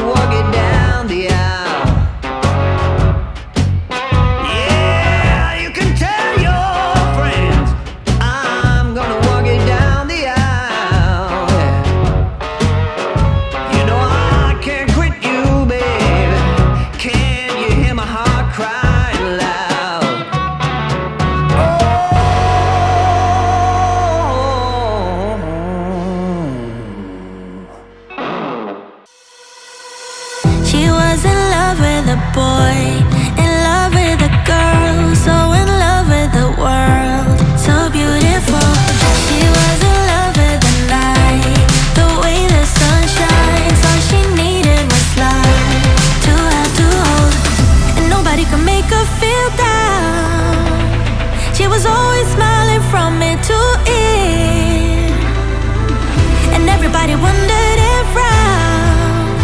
walk it down the aisle. Yeah, you can tell your friends I'm gonna walk it down the aisle. Yeah. You know I can't quit you, baby. Can you hear my heart crying loud? She was in love with a boy, in love with a girl, so in love with the world, so beautiful. She was in love with the night, the way the sun shines. All she needed was light to have to hold, and nobody could make her feel down. She was always smiling from ear to ear, and everybody wondered if round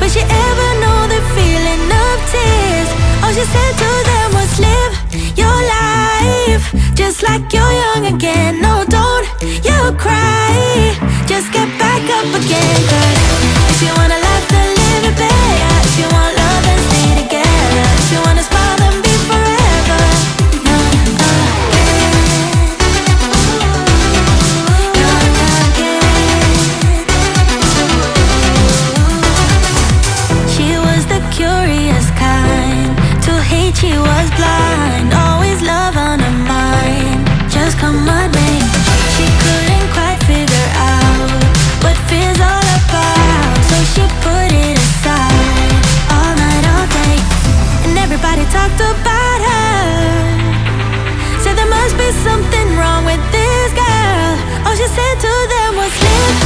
would she ever know the feeling of tears. All she said to them was live your life just like you're young again. No, don't you cry, just get back up again. Cause if you wanna laugh, then live it better. If you want love, then stay together. If you wanna smile, then be forever young again. Young again. She was the curious kind, to hate she was blind, always love on her mind, just come my way. She couldn't quite figure out what fear's all about, so she put it aside all night, all day. And everybody talked about her, said there must be something wrong with this girl. All she said to them was live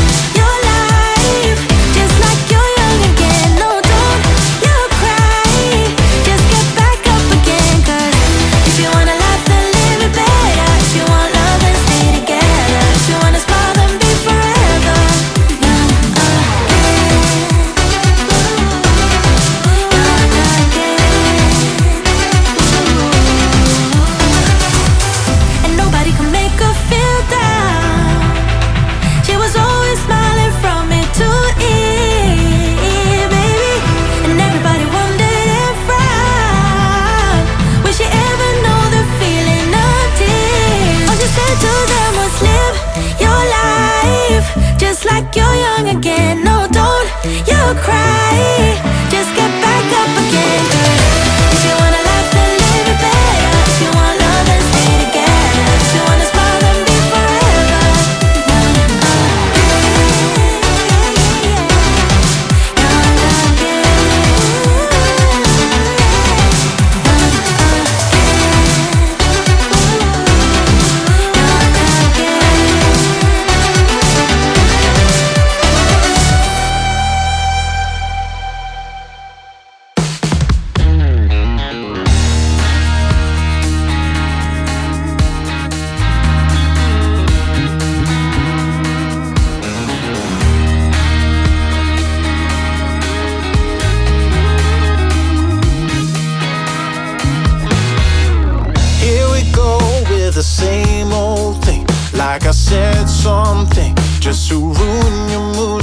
your life just like you're young again. No, don't you cry, just get back up again. Cause if you wanna laugh, then live it better. If you want love, then stay together. If you wanna smile, then be forever young again. Young again. And nobody can make her feel down. She was always smiling from ear to ear, baby. And everybody wondered if round would she ever know the feeling of tears. All she said to them was live your life just like you're young again. No, don't you cry, just get back up again. Cause if you wanna laugh, then live it better. If you want love, then stay together. If you wanna smile, then be forever young Here we go with the same old thing. Like I said something just to ruin your mood